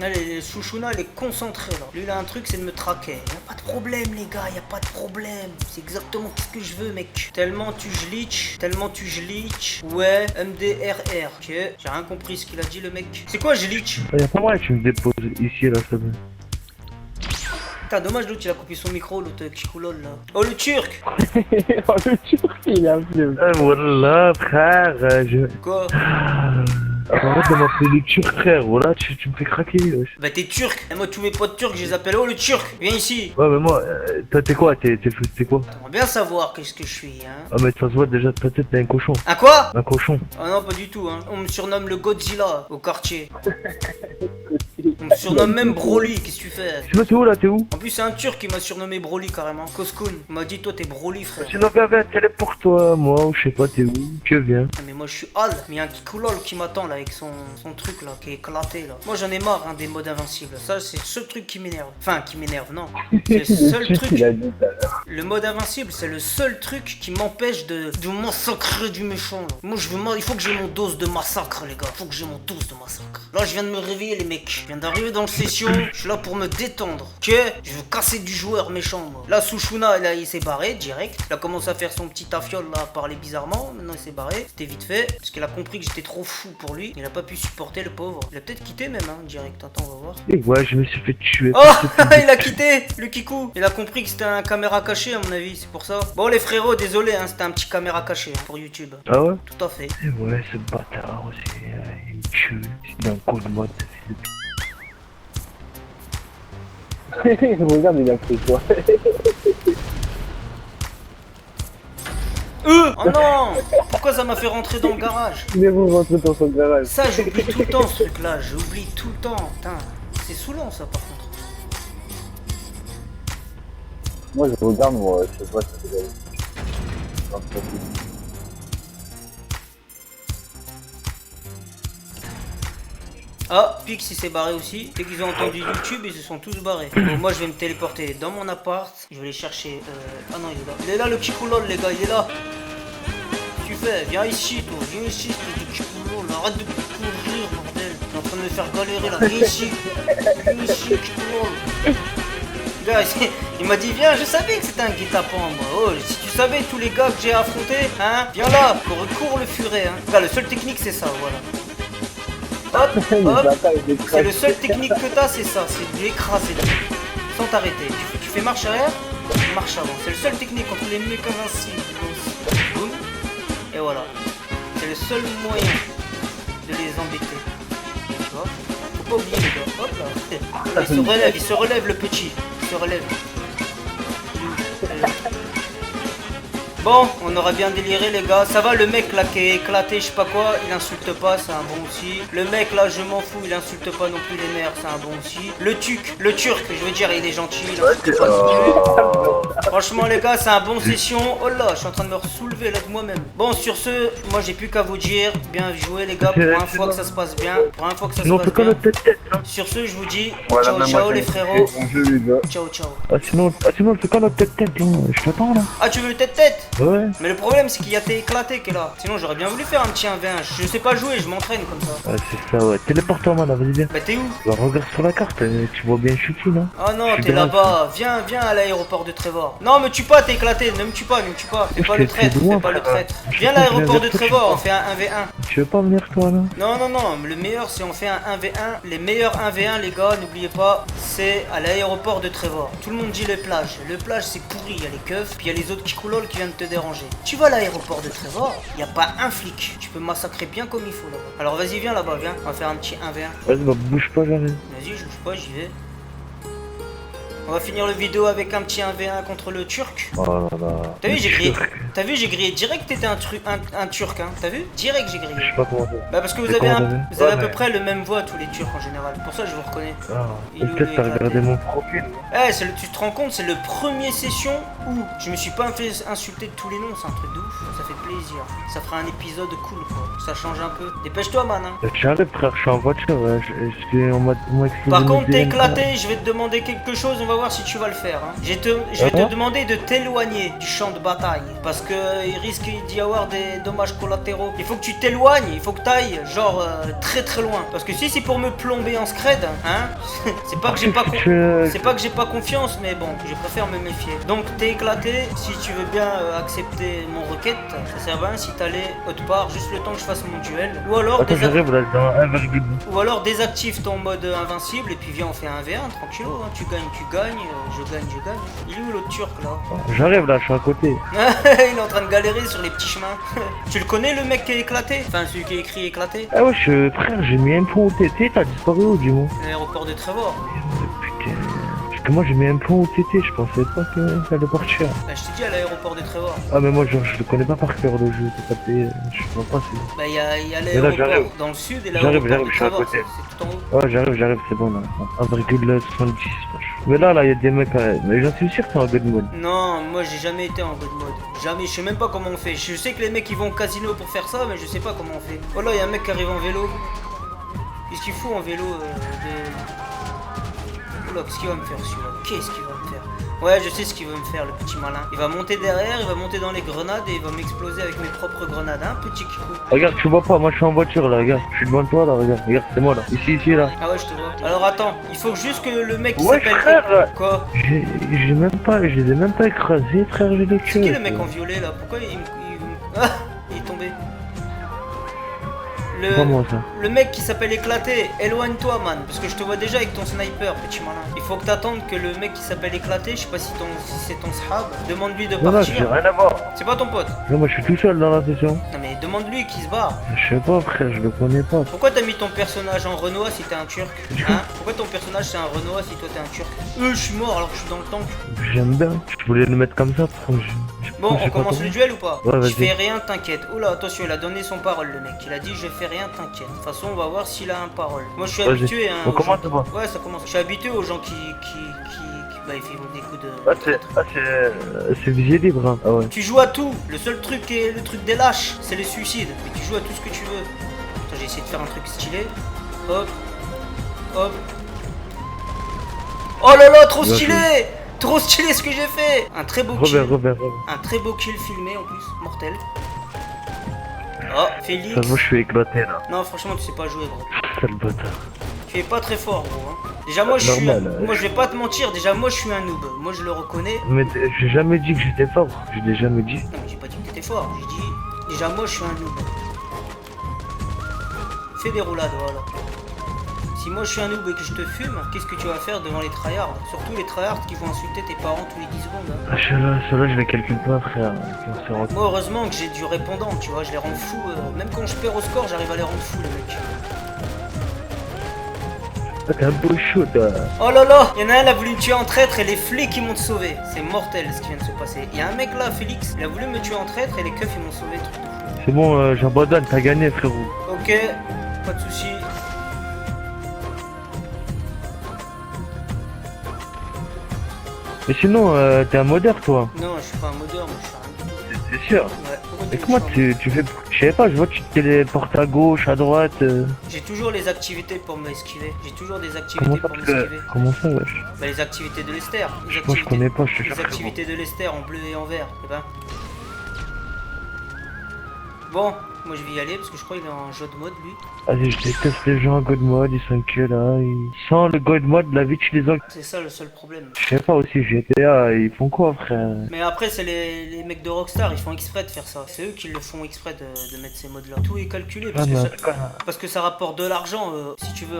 Allez, Chouchouna, il est concentré là. Lui, il a un truc, c'est de me traquer. Y'a pas de problème, les gars, y'a pas de problème. C'est exactement ce que je veux, mec. Tellement tu glitch. Ouais, MDRR. Ok, j'ai rien compris ce qu'il a dit, le mec. C'est quoi, glitch? Y'a pas moyen que tu me déposes ici, là, ça va. Putain, dommage, l'autre, il a coupé son micro, l'autre Kikoulol là. Oh, le turc! Oh, le turc, il a vu. Voilà, frère, Quoi? Arrête de m'appeler le turc, frère, voilà, tu me fais craquer, wesh. Bah, t'es turc. Et moi, tous mes potes turcs, je les appelle. Oh, le turc, viens ici. Ouais, mais moi, toi, t'es quoi? T'es quoi? T'aimerais bien savoir qu'est-ce que je suis, hein. Ah, mais ça se voit déjà de ta tête, t'es un cochon. Un quoi? Un cochon. Ah non, pas du tout, hein. On me surnomme le Godzilla au quartier. On me surnomme même Broly, qu'est-ce que tu fais? Tu vois, t'es où, là, t'es où? En plus, c'est un turc qui m'a surnommé Broly carrément. Koskun. Il m'a dit, toi, t'es Broly, frère. Sinon, viens, téléporte-toi, moi, ou je sais pas, t'es où? Tu viens. Ah, mais moi, je suis Hal. Mais y a un Kikoulol qui m'attend, là, avec son truc, là, qui est éclaté, là. Moi, j'en ai marre, hein, des modes invincibles. Ça, c'est le seul truc qui m'énerve. Enfin, qui m'énerve, non. C'est le seul Le truc. il a dit tout à l'heure. Le mode invincible, c'est le seul truc qui m'empêche de massacrer du méchant, là. Moi, il faut que j'ai mon dose de massacre, les gars. Il faut que j'ai mon dose de massacre. Là, je viens de me réveiller, les mecs. Je viens d'arriver dans le session. Je suis là pour me détendre. Ok? Je veux casser du joueur méchant, moi. Là, Chouchouna, là, il s'est barré, direct. Il a commencé à faire son petit tafiole, là, à parler bizarrement. Maintenant, il s'est barré. C'était vite fait. Parce qu'il a compris que j'étais trop fou pour lui. Il a pas pu supporter, le pauvre. Il a peut-être quitté, même, hein, direct. Attends, on va voir. Et ouais, je me suis fait tuer. Oh, il a quitté, le Kikou. Il a compris que c'était un caméra caché, à mon avis, c'est pour ça. Bon, les frérots, désolé, hein, c'était un petit caméra caché, hein, pour YouTube. Ah ouais? Tout à fait. Et ouais, ce bâtard aussi, il me tue. C'est un coup de mode. Regarde, il a pris quoi. Oh non! Pourquoi ça m'a fait rentrer dans le garage? Mais vous rentrez dans son garage. Ça, j'oublie tout le temps, ce truc-là. J'oublie tout le temps. Putain, c'est saoulant, ça, par contre. Moi, je regarde, moi, je sais pas si c'est Ah, Pix il s'est barré aussi. Dès qu'ils ont entendu YouTube, ils se sont tous barrés. Bon, moi je vais me téléporter dans mon appart. Je vais aller chercher. Ah non, il est là. Il est là le Kikoulol, les gars, il est là. Qu'est-ce que tu fais? Viens ici, toi. Viens ici, espèce de Kikoulol. Arrête de courir, bordel. T'es en train de me faire galérer là. Viens ici. Viens ici, Kikoulol. Gars, il m'a dit viens, je savais que c'était un guet-apens moi. Oh, si tu savais tous les gars que j'ai affrontés, hein, viens là, cours le furet, hein. Gars, le seul technique c'est ça, voilà. Hop, hop, c'est le seul technique que t'as, c'est ça, c'est de l'écraser sans t'arrêter. Tu fais marche arrière, marche avant. C'est le seul technique contre les mecs invincibles. Boum, et voilà. C'est le seul moyen de les embêter. Tu vois? Faut pas oublier les gars. Hop là. Il se relève le petit. Il se relève. Bon, on aurait bien déliré les gars. Ça va le mec là qui est éclaté, je sais pas quoi, il insulte pas, c'est un bon aussi. Le mec là, je m'en fous, il insulte pas non plus les mères, c'est un bon aussi. Le turc, je veux dire, il est gentil, il insulte pas non plus. Franchement les gars, c'est un bon session. Oh là, je suis en train de me soulever là de moi-même. Bon, sur ce, moi j'ai plus qu'à vous dire, bien joué les gars, pour une fois que ça se passe bien. Pour une fois que ça se passe bien. Sur ce, je vous dis, ciao ciao les frérots. Ciao ciao. Ah sinon, c'est quand notre tête, là? Je t'attends là. Ah, tu veux le tête-tête? Ouais. Mais le problème c'est qu'il y a tes éclatés qui est là. Sinon j'aurais bien voulu faire un petit 1v1. Je sais pas jouer, je m'entraîne comme ça. Ouais, c'est ça, ouais. Téléporte-toi, man, vas-y, viens. Bah t'es où? Bah, regarde sur la carte, tu vois bien Chucky, non? Ah non, t'es là-bas. Viens à l'aéroport de Trevor. Non, me tue pas, t'es éclaté. Ne me tue pas, Fais pas le traître, fais pas le traître. Viens à l'aéroport de Trevor, on fait un 1v1. Tu veux pas venir, toi, là? Non, le meilleur c'est on fait un 1v1. Les meilleurs 1v1, les gars, n'oubliez pas, c'est à l'aéroport de Trevor. Tout le monde dit les plages. Le plage c'est pourri, il y a les keufs, puis il y a les autres Kikoulol qui viennent te déranger. Tu vas à l'aéroport de Trevor, y a pas un flic. Tu peux massacrer bien comme il faut là-bas. Alors vas-y, viens là-bas, viens. On va faire un petit 1v1. Vas-y, bah, bouge pas, jamais. Vas-y, je bouge pas, j'y vais. On va finir le vidéo avec un petit 1v1 contre le turc. Oh là là. T'as vu, Le j'ai grillé. Turc. T'as vu, j'ai grillé direct, t'étais un turc, hein. T'as vu? Direct, j'ai Je grillé. sais pas comment ça. Bah, parce que vous Mais avez, comment t'as vu vous avez à Ouais, peu mais- près le même voix, tous les turcs en général. Pour ça, je vous reconnais. Ah. Il Et est où, peut-être le t'as éclaté regardé mon profil. Eh, tu te rends compte, c'est le premier session où je me suis pas fait insulter de tous les noms, c'est un truc de ouf, ça fait plaisir. Ça fera un épisode cool quoi, ça change un peu. Dépêche-toi man hein. J'arrive frère, je suis en voiture, ouais. On m'a explosé. Par mes contre t'es DN, éclaté, je vais te demander quelque chose, on va voir si tu vas le faire. Hein. Je vais te demander de t'éloigner du champ de bataille, parce que il risque d'y avoir des dommages collatéraux. Il faut que tu t'éloignes, il faut que t'ailles genre très très loin. Parce que si c'est pour me plomber en scred, hein, c'est pas que j'ai pas... C'est pas que j'ai pas confiance, mais bon, je préfère me méfier. Donc t'es éclaté, si tu veux bien accepter mon requête, ça sert à rien si t'allais autre part, juste le temps que je fasse mon duel. Ou alors, Attends, j'arrive là, dans 1,2. ou alors désactive ton mode invincible et puis viens on fait un V1 tranquillo, hein. Tu gagnes, je gagne, je gagne. Il est où l'autre turc là? J'arrive là, je suis à côté. Il est en train de galérer sur les petits chemins. Tu le connais le mec qui est éclaté? Enfin celui qui est écrit éclaté? Ah ouais, frère, j'ai mis un point au TT, t'as disparu où, dis-moi? L'aéroport de Trevor. Putain. Parce que moi j'ai mis un point au TT, je pensais pas que ça allait partir. Bah, je t'ai dit à l'aéroport de Trevor. Ah mais moi genre, je le connais pas par cœur le jeu, t'as tapé, je sais pas si... Bah il y a là, l'aéroport j'arrive. dans le sud et J'arrive, l'aéroport de je suis à Trevor, côté. c'est tout en haut. Ouais, j'arrive, c'est bon là. 1,70. Mais là, il y a des mecs, mais j'en suis sûr que c'est en good mode. Non, moi j'ai jamais été en good mode. Jamais, je sais même pas comment on fait. Je sais que les mecs ils vont au casino pour faire ça, mais je sais pas comment on fait. Oh là, il y a un mec qui arrive en vélo. Qu'est-ce qu'il fout en vélo Oh là, qu'est-ce qu'il va me faire celui-là? Qu'est-ce qu'il va me faire? Ouais, je sais ce qu'il veut me faire, le petit malin. Il va monter derrière, il va monter dans les grenades et il va m'exploser avec mes propres grenades. Hein, petit kikou. Regarde, tu vois pas, moi je suis en voiture là, regarde. Je suis devant toi là, regarde, c'est moi là. Ici, là. Ah ouais, je te vois. Alors attends, il faut juste que le mec qui Ouais, s'appelle... frère. Quoi? Je les ai même pas écrasés, frère, j'ai les C'est qui tués. le mec en violet là? Pourquoi Ah, il est tombé. Comment ça? Le mec qui s'appelle éclaté, éloigne-toi man, parce que je te vois déjà avec ton sniper, petit malin. Il faut que t'attendes que le mec qui s'appelle éclaté, je sais pas si c'est ton sahab, demande-lui de Non, partir. j'ai rien à voir. C'est pas ton pote. Non, moi je suis tout seul dans la session. Non mais demande-lui qu'il se barre. Je sais pas, frère, je le connais pas. Pourquoi t'as mis ton personnage en Renoir si t'es un turc? Hein? Pourquoi ton personnage c'est un Renoir si toi t'es un turc? Je suis mort alors que je suis dans le tank. J'aime bien. Je voulais le mettre comme ça, frère. Bon, je sais on pas commence comment. le duel ou pas? Ouais, Je vas-y. fais rien, t'inquiète. Oula, attention, il a donné son parole, le mec. Il a dit je fais rien, t'inquiète. De toute façon, on va voir s'il a un parole. Moi, je suis Vas-y. habitué. Hein, On aux commence gens- ou pas? Ouais, ça commence. Je suis habitué aux gens qui bah, ils font des coups de. C'est visé libre, hein. Ah ouais. Tu joues à tout. Le seul truc qui est le truc des lâches, c'est les suicides. Mais tu joues à tout ce que tu veux. Attends, j'ai essayé de faire un truc stylé. Hop, hop. Oh là là, trop Bien stylé! Trop stylé ce que j'ai fait! Un très beau kill. Robert. Un très beau kill filmé en plus, mortel. Oh, Félix. Ça va, je suis éclaté là. Non, franchement, tu sais pas jouer, gros. Sale bâtard. Tu es pas très fort, gros. Hein. Déjà, moi, Normal, moi, je vais pas te mentir. Déjà, moi, je suis un noob. Moi, je le reconnais. Mais j'ai jamais dit que j'étais fort. Je l'ai jamais dit. Non, mais j'ai pas dit que t'étais fort. J'ai dit. Déjà, moi, je suis un noob. Fais des roulades, voilà. Si moi, je suis un noob et que je te fume, qu'est-ce que tu vas faire devant les tryhards? Surtout les tryhards qui vont insulter tes parents tous les 10 secondes. Hein. Ah, celui-là, je les calcule pas, frère. Moi, heureusement que j'ai du répondant, tu vois. Je les rends fous. Même quand je perds au score, j'arrive à les rendre fous, les mecs. Ah, t'es un beau chaud, toi. Oh là là, y'en a un, il a voulu me tuer en traître et les flics ils m'ont sauvé. C'est mortel ce qui vient de se passer. Il y a un mec là, Félix, il a voulu me tuer en traître et les keufs ils m'ont sauvé. Truc de fou. C'est bon, j'abandonne, t'as gagné, frérot. Ok, pas de soucis. Mais sinon, t'es un modeur, toi. Non, je suis pas un modeur, moi je suis un du tout. C'est sûr. Ouais, pourquoi Et tu comment veux que je sois tu fais... Je sais pas, je vois que tu te téléportes à gauche, à droite. J'ai toujours les activités pour m'esquiver. J'ai toujours des Comment activités ça, pour m'esquiver. comment ça, wesh? Bah les activités de Lester. Les Moi, je connais pas, je te les jure, frérot. activités de Lester en bleu et en vert, eh ben. Bon, moi je vais y aller parce que je crois qu'il est en jeu de mode lui. Allez, je déteste les gens en god mode, ils sont que là. Sans le god mode, la vie tu les as. C'est ça le seul problème. Je sais pas aussi, GTA, ils font quoi, frère? Mais après, c'est les mecs de Rockstar, ils font exprès de faire ça. C'est eux qui le font exprès de mettre ces modes là. Tout est calculé parce, Ah, que, mais parce que ça rapporte de l'argent, si tu veux,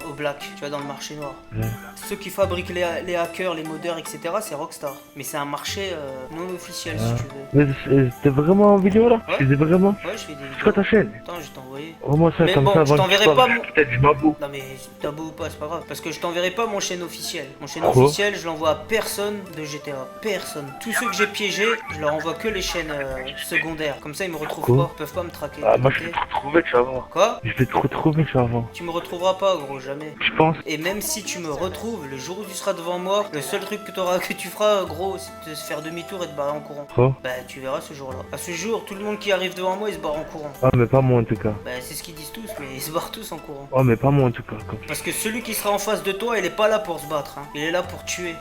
au black, tu vois, dans le marché noir. Ouais. Ceux qui fabriquent les hackers, les modeurs, etc., c'est Rockstar. Mais c'est un marché non officiel, si tu veux. Mais t'es vraiment en vidéo là? Ouais. Tu faisais vraiment? Ouais, je fais des C'est quoi ta chaîne? Attends, je t'ai envoyé. Au-moi ça, Mais comme bon, ça, je avant que tu t'enverrai pas parles, mon- peut-être je m'avoue. Non mais t'as beau ou pas, c'est pas grave. Parce que je t'enverrai pas mon chaîne officielle. Mon chaîne Pourquoi? officielle, je l'envoie à personne de GTA. Personne. Tous ceux que j'ai piégés, je leur envoie que les chaînes secondaires. Comme ça, ils me retrouvent Pourquoi? pas. Ils peuvent pas me traquer. Ah, T'as moi je capté? vais te retrouver, tu vas voir. Quoi? Je vais te retrouver, tu vas voir. Tu me retrouveras pas, gros, jamais. Je pense. Et même si tu me retrouves, le jour où tu seras devant moi, le seul truc que tu feras, gros, c'est de se faire demi-tour et de barrer en courant. Quoi? Bah, tu verras ce jour-là. À ce jour, tout le monde qui arrive devant moi, il se barre en courant. Ah, mais pas moi en tout cas. Bah, c'est ce qu'ils disent tous, mais ils se barrent tous en courant. Oh, mais pas moi en tout cas. Quoi. Parce que celui qui sera en face de toi, il est pas là pour se battre, hein. Il est là pour tuer.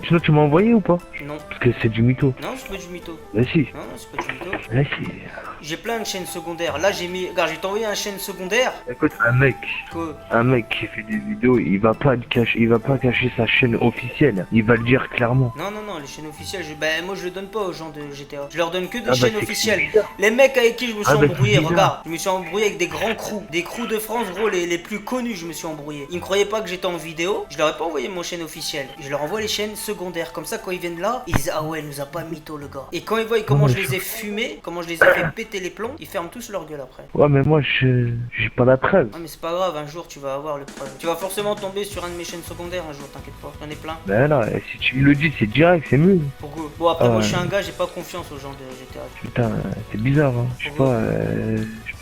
Sinon, tu m'as envoyé ou pas? Non. Parce que c'est du mytho. Non, c'est pas du mytho. Mais si. Non, c'est pas du mytho. Mais si. J'ai plein de chaînes secondaires. Là, j'ai mis. Regarde, j'ai t'envoyé un chaîne secondaire. Écoute, un mec Que. qui fait des vidéos, il va pas cacher sa chaîne officielle. Il va le dire clairement. Non, non, non, les chaînes officielles, bah, moi je le donne pas aux gens de GTA. Je leur donne que des Ah bah, chaînes c'est officielles. bizarre. Les mecs avec qui je me suis Ah bah, embrouillé, c'est bizarre. regarde, je me suis embrouillé avec des grands crews. Des crews de France, gros, les plus connus, je me suis embrouillé. Ils me croyaient pas que j'étais en vidéo, je leur ai pas envoyé mon chaîne officielle. Je leur envoie les chaînes secondaires. Comme ça, quand ils viennent là, ils disent ah ouais, il nous a pas mytho le gars. Et quand ils voient comment je les ai fumés, comment je les ai fait péter les plombs, ils ferment tous leur gueule après. Ouais, mais moi, j'ai pas la preuve. Ah mais c'est pas grave, un jour tu vas avoir le problème. Tu vas forcément tomber sur un de mes chaînes secondaires un jour, t'inquiète pas, j'en ai plein. Ben là, si tu me le dis, c'est direct, c'est mieux. Pourquoi? Bon après Ah moi ouais. je suis un gars, j'ai pas confiance aux gens de GTA. Putain, c'est bizarre, hein. Je sais pas,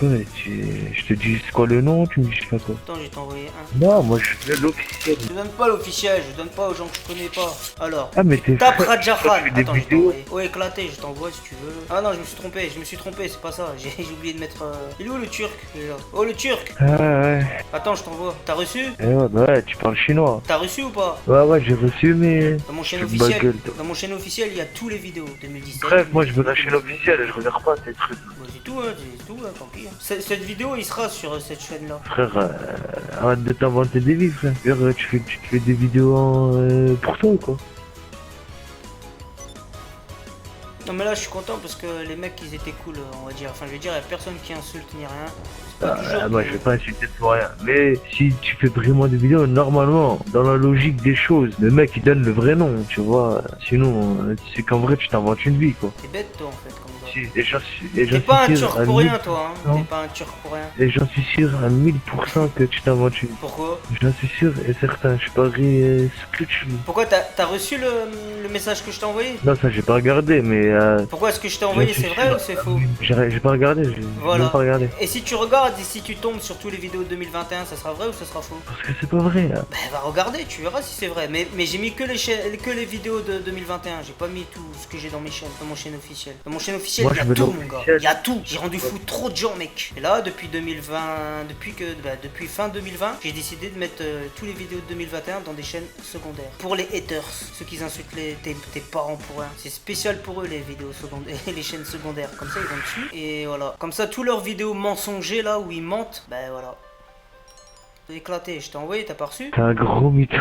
je te dis c'est quoi le nom, tu me dis je sais pas quoi. Attends, je vais t'envoyer un. Non, moi je veux l'officiel. Je te donne pas l'officiel, je donne pas aux gens que je connais pas. Alors, Ah, mais t'es tape frère, Raja toi, Khan. tu fais des Attends, je vidéos. t'envoie. Oh éclaté, je t'envoie si tu veux. Ah non, je me suis trompé, c'est pas ça. J'ai oublié de mettre. Il est où le turc déjà? Oh le turc. Ah ouais. Attends, je t'envoie. T'as reçu? Eh ouais, bah ouais, tu parles chinois. T'as reçu ou pas? Ouais, ouais, j'ai reçu, mais. Dans mon chaîne Je me officielle, gueule, toi. dans mon chaîne officielle, il y a tous les vidéos 2017. Bref, moi je veux la chaîne officielle, je regarde pas ces trucs. Bah, c'est tout, tant pis. Hein. Cette vidéo, il sera sur cette chaîne-là. Frère, arrête de t'inventer des vies, frère. Tu te fais des vidéos pour toi, quoi. Non mais là je suis content parce que les mecs ils étaient cool on va dire. Enfin je veux dire, il y a personne qui insulte ni rien. C'est pas toujours Moi je vais pas insulter pour rien. Mais si tu fais vraiment des vidéos, normalement, dans la logique des choses, le mec il donne le vrai nom, tu vois. Sinon, c'est qu'en vrai tu t'inventes une vie, quoi. T'es bête toi en fait comme gars. Si, et j'en T'es pas un suis sûr turc à pour 1000 rien toi hein. Non. T'es pas un turc pour rien. Et j'en suis sûr à 1000% que tu t'inventes une vie. Pourquoi? J'en suis sûr et certain, je parie ce que tu veux. Pourquoi t'as reçu le message que je t'ai envoyé? Non, ça j'ai pas regardé, mais Pourquoi est-ce que je t'ai envoyé? j'en suis C'est vrai sûr. ou c'est faux? J'ai pas regardé, j'ai Voilà. même pas regardé. Et si tu regardes et si tu tombes sur tous les vidéos de 2021, ça sera vrai ou ça sera faux? Parce que c'est pas vrai, hein. Bah va regarder, tu verras si c'est vrai. Mais j'ai mis que les vidéos de 2021. J'ai pas mis tout ce que j'ai dans mes chaînes, dans mon chaîne officielle. Dans mon chaîne officielle, Moi, il y a je veux tout mon gars. l'officiel. Il y a tout. J'ai rendu fou trop de gens mec. Et là depuis 2020, depuis fin 2020, j'ai décidé de mettre tous les vidéos de 2021 dans des chaînes secondaires. Pour les haters, ceux qui insultent tes parents pour rien. C'est spécial pour eux les vidéos secondaires, les chaînes secondaires. Comme ça ils vont dessus. Et voilà. Comme ça tous leurs vidéos mensongers là où ils mentent, ben voilà. Éclaté, je t'ai envoyé, t'as pas reçu? T'es un gros mytho.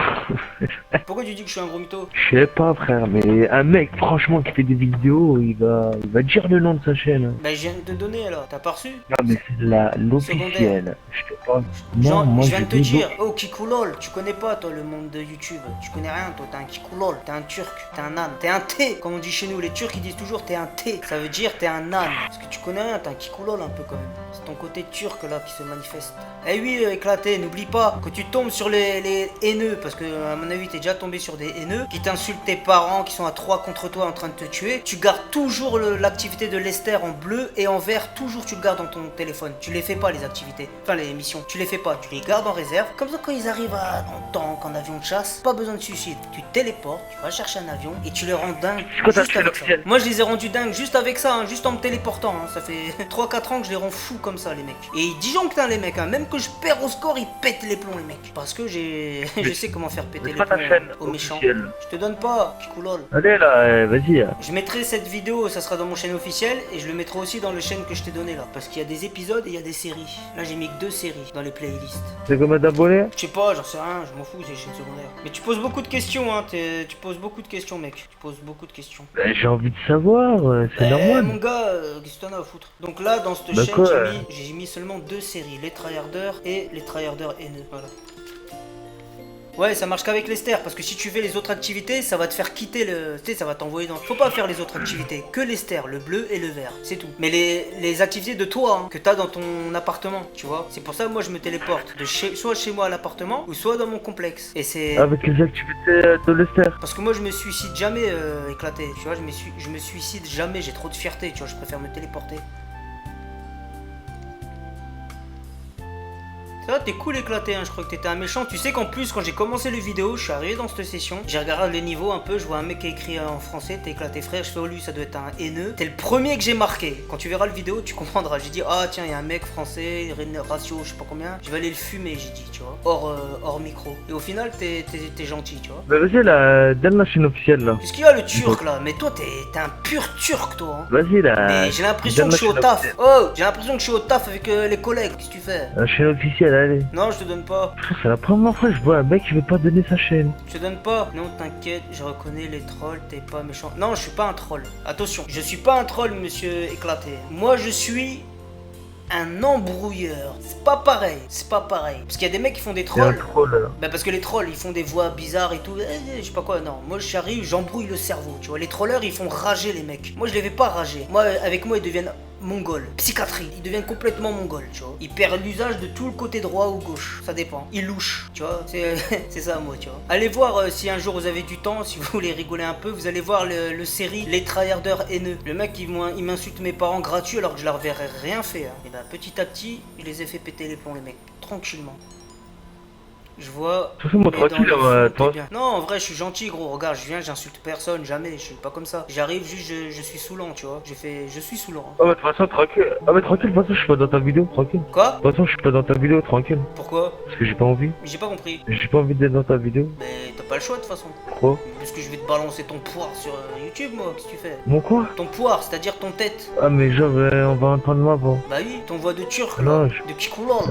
Pourquoi tu dis que je suis un gros mytho? Je sais pas, frère, mais un mec, franchement, qui fait des vidéos, il va dire le nom de sa chaîne. Bah je viens de te donner là, t'as pas reçu? Non, mais c'est l'officiel. Je te parle. Genre, Non, moi, je viens de te dis dire, oh Kikulol, tu connais pas toi le monde de YouTube, tu connais rien toi, t'es un Kikulol, t'es un turc, t'es un âne, t'es un T, comme on dit chez nous, les turcs ils disent toujours t'es un T, ça veut dire t'es un âne, parce que tu connais rien, t'es un Kikulol un peu quand même, c'est ton côté turc là qui se manifeste. Eh oui, éclaté, n'oublie pas que tu tombes sur les haineux, parce que à mon avis t'es déjà tombé sur des haineux, qui t'insultent tes parents, qui sont à 3 contre toi en train de te tuer, tu gardes toujours l'activité de Lester en bleu et en vert, toujours tu le gardes dans ton téléphone, tu les fais pas les activités, enfin les missions, tu les fais pas, tu les gardes en réserve, comme ça quand ils arrivent en tank, en avion de chasse, pas besoin de suicide, tu téléportes, tu vas chercher un avion et tu les rends dingues C'est quoi ta juste chaîne avec ça. officielle? Moi je les ai rendus dingues juste avec ça, hein, juste en me téléportant, hein. Ça fait 3-4 ans que je les rends fous comme ça les mecs. Et ils disjonctent les mecs, hein. Même que je perds au score, ils pètent les plombs les mecs. Parce que je sais comment faire péter C'est les pas ta plombs chaîne aux méchants. officielle. Je te donne pas, Kikulol. Allez là, vas-y. Je mettrai cette vidéo, ça sera dans mon chaîne officielle et je le mettrai aussi dans le chaîne que je t'ai donné là. Parce qu'il y a des épisodes et il y a des séries. Là j'ai mis que 2 séries dans les playlists. C'est combien d'abonnés? Je sais pas, j'en sais rien, je m'en fous, c'est les chaînes secondaires. Mais tu poses beaucoup de questions, hein, tu poses beaucoup de questions, mec. Tu poses beaucoup de questions. Ben, j'ai envie de savoir, c'est normal. Mon gars, qu'est-ce que t'en as à foutre? Donc là, dans cette Bah chaîne, quoi, j'ai mis seulement 2 séries, les tryharders et les tryharders haineux. Voilà. Ouais, ça marche qu'avec l'Ester, parce que si tu fais les autres activités, ça va te faire quitter le... Tu sais, ça va t'envoyer dans... Faut pas faire les autres activités, que l'Ester, le bleu et le vert, c'est tout. Mais les activités de toi, hein, que t'as dans ton appartement, tu vois. C'est pour ça que moi je me téléporte, soit chez moi à l'appartement, ou soit dans mon complexe. Et c'est... Avec les activités de l'Ester. Parce que moi je me suicide jamais éclaté, tu vois, je me suicide jamais, j'ai trop de fierté, tu vois, je préfère me téléporter. Ça va, t'es cool éclaté, hein, je crois que t'étais un méchant. Tu sais qu'en plus, quand j'ai commencé les vidéos, je suis arrivé dans cette session, j'ai regardé les niveaux un peu, je vois un mec qui a écrit en français, t'es éclaté frère, je fais oh lui, ça doit être un haineux. T'es le premier que j'ai marqué. Quand tu verras le vidéo, tu comprendras. J'ai dit, ah tiens, il y a un mec français, ratio, je sais pas combien, je vais aller le fumer, j'ai dit, tu vois, hors micro. Et au final, t'es gentil, tu vois. Bah vas-y là, donne la chaîne officielle là. Qu'est-ce qu'il y a le turc là? Mais toi, t'es un pur turc, toi, hein. Vas-y là. Mais j'ai l'impression que je suis au taf. Oh, j'ai l'impression que je suis au taf avec les collègues. Qu'est-ce que tu fais? La chaîne officielle, allez. Non, je te donne pas. Frère, c'est la première fois que je vois un mec qui veut pas donner sa chaîne. Je te donne pas. Non, t'inquiète, je reconnais les trolls, t'es pas méchant. Non, je suis pas un troll. Attention, je suis pas un troll, monsieur éclaté. Moi, je suis un embrouilleur. C'est pas pareil. C'est pas pareil. Parce qu'il y a des mecs qui font des C'est un trolls. troll là. Bah parce que les trolls ils font des voix bizarres et tout, je sais pas quoi, non, moi j'arrive, j'embrouille le cerveau, tu vois, les trollers ils font rager les mecs, moi je les fais pas rager, moi avec moi ils deviennent mongols, psychiatrie, ils deviennent complètement mongols, tu vois, ils perdent l'usage de tout le côté droit ou gauche, ça dépend, ils louchent, tu vois, c'est ça moi, tu vois. Allez voir si un jour vous avez du temps, si vous voulez rigoler un peu, vous allez voir le série Les Tryharders haineux, le mec il m'insulte mes parents gratuits alors que je leur verrais rien fait, hein. Et bah petit à petit, je les ai fait péter les plombs les mecs, tranquillement. Je vois. Fais-moi tranquille, toi. Non, en vrai, je suis gentil, gros. Regarde, je viens, j'insulte personne, jamais. Je suis pas comme ça. J'arrive juste, je suis saoulant, tu vois. Je suis saoulant. Ah, mais de toute façon, tranquille. Ah, mais tranquille, de toute façon, je suis pas dans ta vidéo, tranquille. Quoi? De toute façon, je suis pas dans ta vidéo, tranquille. Pourquoi? Parce que j'ai pas envie. Mais j'ai pas compris. J'ai pas envie d'être dans ta vidéo. Mais t'as pas le choix de toute façon. Pourquoi? Parce que je vais te balancer ton poire sur YouTube, moi. Qu'est-ce que tu fais? Mon quoi? Ton poire, c'est-à-dire ton tête. Ah, mais genre, on va entendre ma voix. Bah oui, ton voix de turc, là. Non, De Kikulol.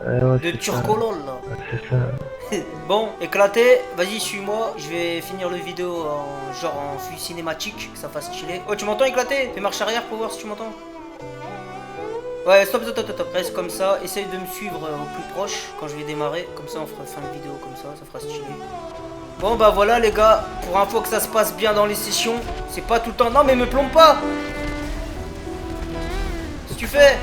Ouais, De turcolol, là. c'est ça. Bon, éclaté, vas-y suis-moi, je vais finir le vidéo en flux cinématique, que ça fasse stylé. Oh tu m'entends éclaté? Fais marche arrière pour voir si tu m'entends. Ouais stop, reste comme ça, essaye de me suivre au plus proche quand je vais démarrer, comme ça on fera fin de vidéo comme ça fera stylé. Bon bah voilà les gars, pour une fois que ça se passe bien dans les sessions, c'est pas tout le temps... Non mais me plombe pas. Qu'est-ce que tu fais?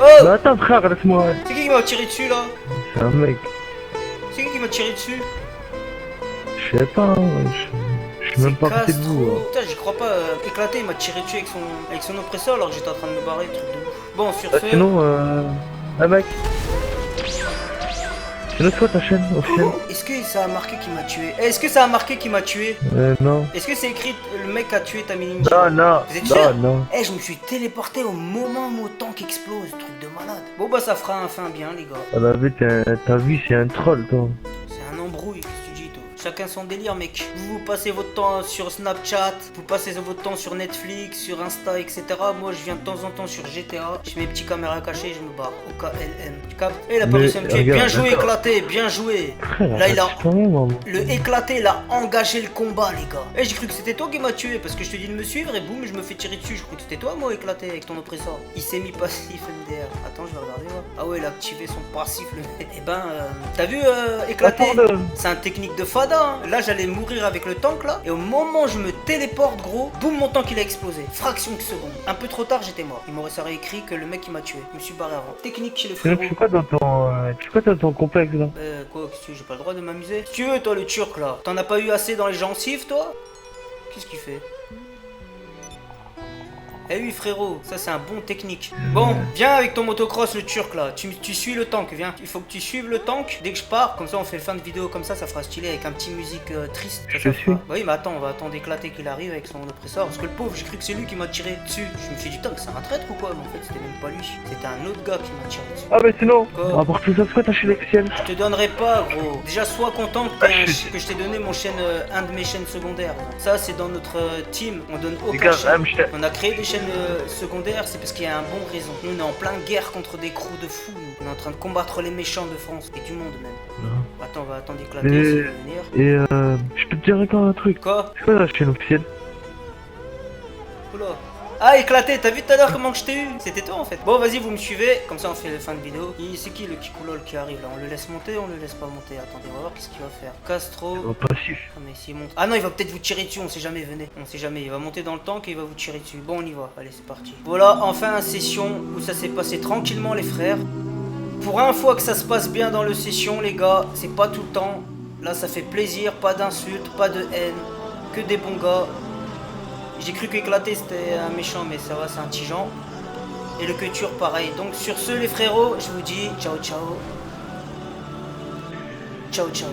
Oh Bah attends frère, laisse-moi. C'est qui m'a tiré dessus là? C'est un mec. C'est qui m'a tiré dessus? Je sais pas, hein, je suis même pas à côté de vous. Hein. Putain, j'y crois pas. Éclaté, il m'a tiré dessus avec son oppresseur alors que j'étais en train de me barrer, truc de ouf. Bon, sur ce. Sinon, mec. Sinon, c'est quoi ta chaîne officielle? Est-ce que ça a marqué qu'il m'a tué? Est-ce que ça a marqué qu'il m'a tué? Non. Est-ce que c'est écrit le mec a tué Tammy Ninja? Non, Vous êtes sûr? non. Eh, je me suis téléporté au moment où mon tank explose, truc de malade. Bon, bah, ça fera un fin bien, les gars. Ah bah, t'as vu, c'est un troll, toi. C'est un embrouille, qu'est-ce que tu dis, toi? Chacun son délire, mec. Vous passez votre temps sur Snapchat, vous passez votre temps sur Netflix, sur Insta, etc. Moi, je viens de temps en temps sur GTA. Je mets mes petits caméras cachées, je me barre. OKLM. Tu captes? Et il a pas réussi à me tuer. Bien joué, éclaté, bien joué. Là, il a. Le éclaté, il a engagé le combat, les gars. Et j'ai cru que c'était toi qui m'a tué parce que je te dis de me suivre et boum, je me fais tirer dessus. Je crois que c'était toi, moi, éclaté avec ton oppresseur. Il s'est mis passif MDR. Attends, je vais regarder, moi. Ah ouais, il a activé son passif, le mec. Eh ben, t'as vu, éclaté? C'est un technique de fada. Hein. Là, j'allais mourir avec le tank, là. Et au moment où je me téléporte, gros, boum, mon tank, il a explosé. Fraction de seconde. Un peu trop tard, j'étais mort. Il m'aurait ça écrit que le mec, il m'a tué. Je me suis barré avant. Technique chez le frérot. Tu fais quoi dans ton complexe, là? Quoi, qu'est-ce que j'ai pas le droit de m'amuser? Si tu veux, toi, le turc, là. T'en as pas eu assez dans les gencives, toi? Qu'est-ce qu'il fait? Eh oui frérot, ça c'est un bon technique. Bon, viens avec ton motocross le turc là, tu suis le tank, viens. Il faut que tu suives le tank dès que je pars, comme ça on fait le fin de vidéo comme ça fera stylé avec un petit musique triste. Je suis. Bah oui mais attends, on va attendre d'éclater qu'il arrive avec son oppresseur, parce que le pauvre j'ai cru que c'est lui qui m'a tiré dessus. Je me suis dit, c'est un traître ou quoi? Mais en fait c'était même pas lui, c'était un autre gars qui m'a tiré dessus. Ah mais sinon, Quoi? à part tout ça, c'est quoi ta chaîne officielle? Je te donnerai pas gros. Déjà sois content que je t'ai donné mon chaîne, un de mes chaînes secondaires. Ça c'est dans notre team, on donne aucun chaîne. On a créé des chaînes secondaires. C'est parce qu'il y a un bon raison. Nous on est en pleine guerre contre des crews de fous. On est en train de combattre les méchants de France et du monde même. Non. Attends, on va attendre d'éclater, venir. Et je peux te dire encore un truc. Quoi? C'est quoi la chaîne officielle? Oula. Ah, éclaté, t'as vu tout à l'heure comment que je t'ai eu? C'était toi en fait. Bon, vas-y, vous me suivez, comme ça on fait la fin de vidéo. C'est qui le Kikoulol qui arrive là? On le laisse monter, on le laisse pas monter? Attendez, on va voir qu'est-ce qu'il va faire. Castro. Au passif. Ah, mais s'il monte. Ah non, il va peut-être vous tirer dessus, on sait jamais, venez. On sait jamais, il va monter dans le tank et il va vous tirer dessus. Bon, on y va, allez, c'est parti. Voilà, enfin, une session où ça s'est passé tranquillement, les frères. Pour une fois que ça se passe bien dans le session, les gars, c'est pas tout le temps. Là, ça fait plaisir, pas d'insultes, pas de haine, que des bons gars. J'ai cru qu'éclater c'était un méchant, mais ça va, c'est un petit Jean. Et le culture pareil. Donc sur ce, les frérots, je vous dis ciao ciao. Ciao ciao.